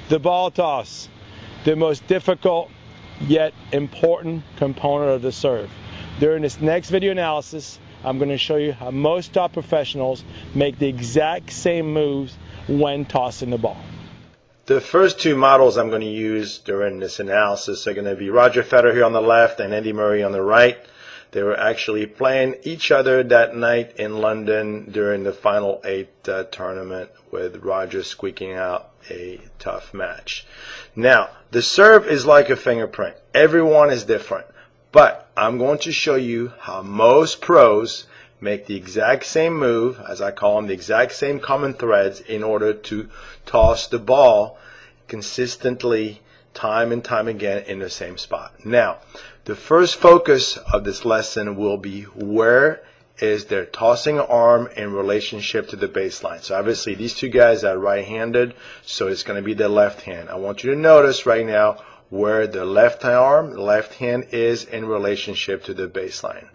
The ball toss, the most difficult yet important component of the serve. During this next video analysis, I'm going to show you how most top professionals make the exact same moves when tossing the ball. The first two models I'm going to use during this analysis are going to be Roger Federer here on the left and Andy Murray on the right. They were actually playing each other that night in London during the Final 8 tournament, with Roger squeaking out a tough match. Now, the serve is like a fingerprint. Everyone is different. But I'm going to show you how most pros make the exact same move, as I call them, the exact same common threads, in order to toss the ball consistently time and time again in the same spot. Now, the first focus of this lesson will be where is their tossing arm in relationship to the baseline. So obviously these two guys are right-handed, so it's going to be the left hand. I want you to notice right now where the left arm, left hand is in relationship to the baseline.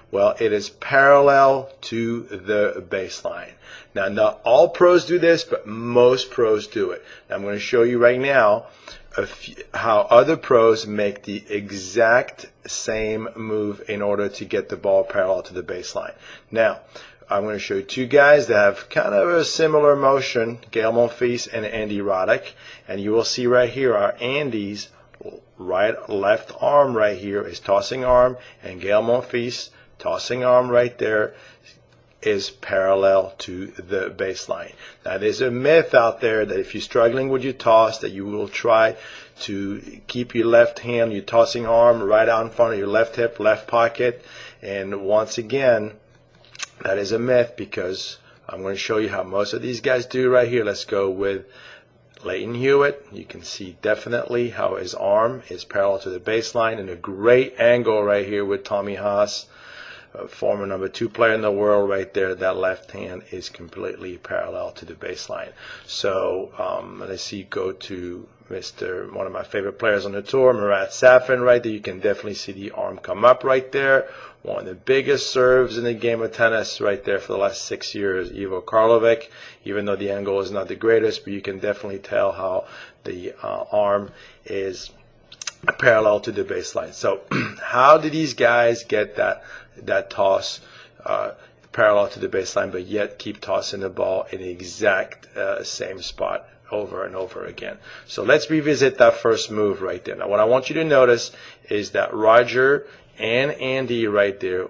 Well, it is parallel to the baseline. Now, not all pros do this, but most pros do it. Now, I'm going to show you right now how other pros make the exact same move in order to get the ball parallel to the baseline. Now, I'm going to show you two guys that have kind of a similar motion, Gael Monfils and Andy Roddick. And you will see right here our Andy's left arm right here is tossing arm, and Gael Monfils tossing arm right there is parallel to the baseline. Now, there's a myth out there that if you're struggling with your toss, that you will try to keep your left hand, your tossing arm right out in front of your left hip, left pocket. And once again, that is a myth, because I'm going to show you how most of these guys do right here. Let's go with Lleyton Hewitt. You can see definitely how his arm is parallel to the baseline, and a great angle right here with Tommy Haas, former number 2 player in the world right there. That left hand is completely parallel to the baseline. So let's see, go to one of my favorite players on the tour, Marat Safin right there. You can definitely see the arm come up right there. One of the biggest serves in the game of tennis right there for the last 6 years, Ivo Karlovic, even though the angle is not the greatest, but you can definitely tell how the arm is parallel to the baseline. So how do these guys get that toss parallel to the baseline, but yet keep tossing the ball in the exact same spot over and over again? So let's revisit that first move right there. Now, what I want you to notice is that Roger and Andy right there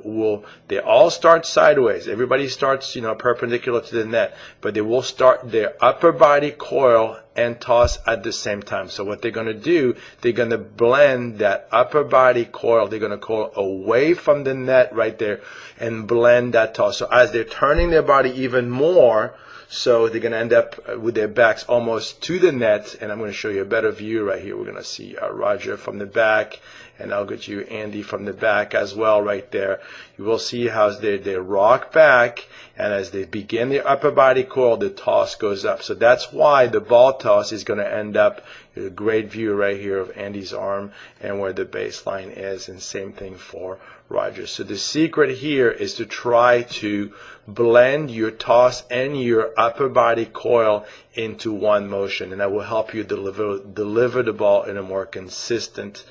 they all start sideways. Everybody starts, perpendicular to the net, but they will start their upper body coil and toss at the same time. So what they're going to do, they're going to blend that upper body coil. They're going to coil away from the net right there and blend that toss. So as they're turning their body even more, so they're going to end up with their backs almost to the net. And I'm going to show you a better view right here. We're going to see Roger from the back, and I'll get you Andy from the back as well right there. You will see how they rock back, and as they begin their upper body coil, the toss goes up. So that's why the ball toss is going to end up a great view right here of Andy's arm and where the baseline is, and same thing for Roger. So the secret here is to try to blend your toss and your upper body coil into one motion, and that will help you deliver the ball in a more consistent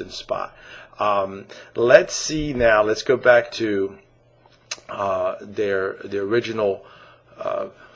spot. Let's see now. Let's go back to the original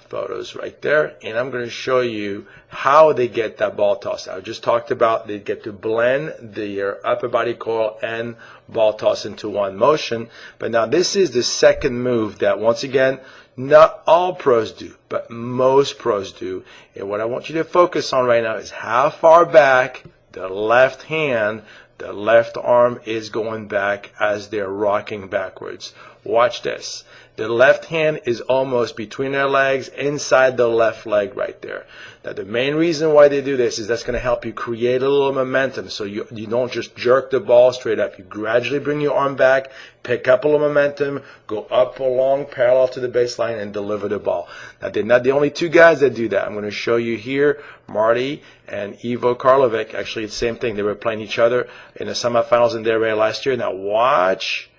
photos right there, and I'm going to show you how they get that ball toss. I just talked about they get to blend their upper body coil and ball toss into one motion. But now this is the second move that, once again, not all pros do, but most pros do. And what I want you to focus on right now is how far back the left hand, the left arm is going back as they're rocking backwards. Watch this. The left hand is almost between their legs, inside the left leg right there. Now, the main reason why they do this is that's going to help you create a little momentum, so you don't just jerk the ball straight up. You gradually bring your arm back, pick up a little momentum, go up along parallel to the baseline, and deliver the ball. Now, they're not the only two guys that do that. I'm going to show you here Marty and Ivo Karlovic. Actually, it's the same thing. They were playing each other in the semifinals in their last year. Now, watch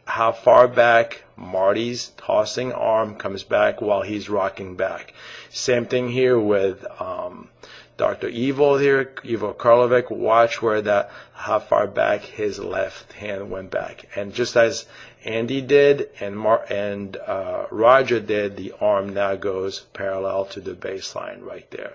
how far back Marty's tossing arm comes back while he's rocking back. Same thing here with Dr. Ivo here, Ivo Karlovic, watch how far back his left hand went back. And just as Andy did and Roger did, the arm now goes parallel to the baseline right there.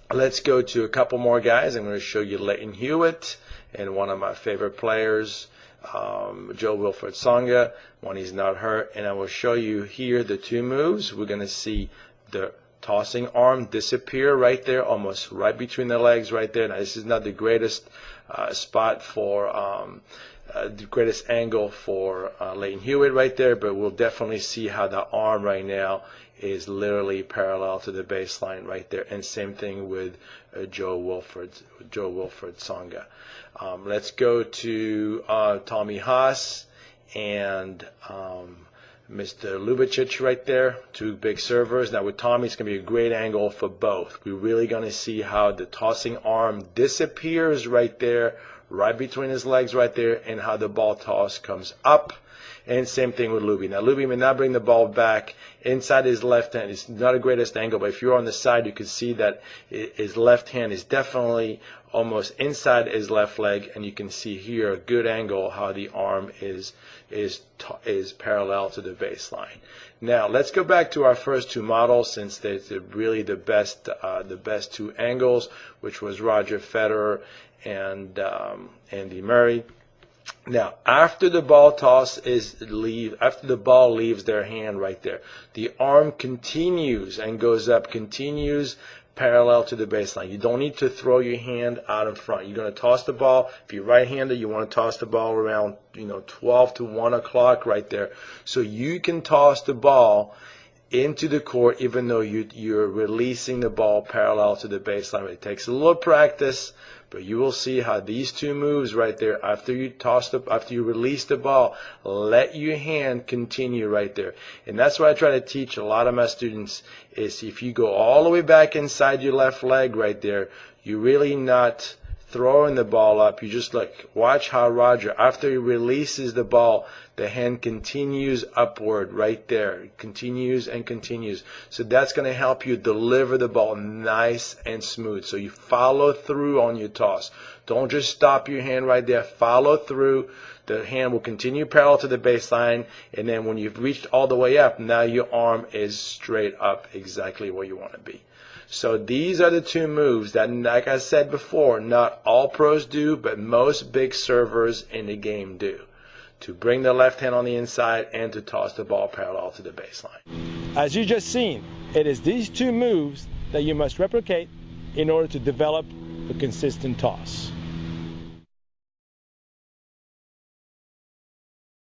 Let's go to a couple more guys. I'm going to show you Lleyton Hewitt and one of my favorite players, Jo-Wilfried Tsonga, when he's not hurt. And I will show you here the two moves. We're going to see the tossing arm disappear right there, almost right between the legs right there. Now, this is not the greatest spot for the greatest angle for Lleyton Hewitt right there, but we'll definitely see how the arm right now is literally parallel to the baseline right there. And same thing with Jo-Wilfried Tsonga. Let's go to Tommy Haas and Mr. Ljubicic right there, two big servers. Now with Tommy, it's going to be a great angle for both. We're really going to see how the tossing arm disappears right there, right between his legs right there, and how the ball toss comes up. And same thing with Luby. Now Luby may not bring the ball back inside his left hand. It's not the greatest angle, but if you're on the side, you can see that his left hand is definitely almost inside his left leg, and you can see here a good angle how the arm is parallel to the baseline. Now let's go back to our first two models, since they're really the best two angles, which was Roger Federer and Andy Murray. Now, after the ball after the ball leaves their hand right there, the arm continues and goes up, continues parallel to the baseline. You don't need to throw your hand out in front. You're going to toss the ball. If you're right-handed, you want to toss the ball around 12 to 1 o'clock right there. So you can toss the ball into the court even though you're releasing the ball parallel to the baseline. It takes a little practice, but you will see how these two moves right there, after you release the ball, let your hand continue right there. And that's what I try to teach a lot of my students, is if you go all the way back inside your left leg right there, you're really not throwing the ball up. You just watch how Roger, after he releases the ball, the hand continues upward right there. It continues and continues. So that's going to help you deliver the ball nice and smooth. So you follow through on your toss. Don't just stop your hand right there. Follow through. The hand will continue parallel to the baseline, and then when you've reached all the way up, now your arm is straight up exactly where you want to be. So these are the two moves that, like I said before, not all pros do, but most big servers in the game do, to bring the left hand on the inside and to toss the ball parallel to the baseline. As you just seen, it is these two moves that you must replicate in order to develop a consistent toss.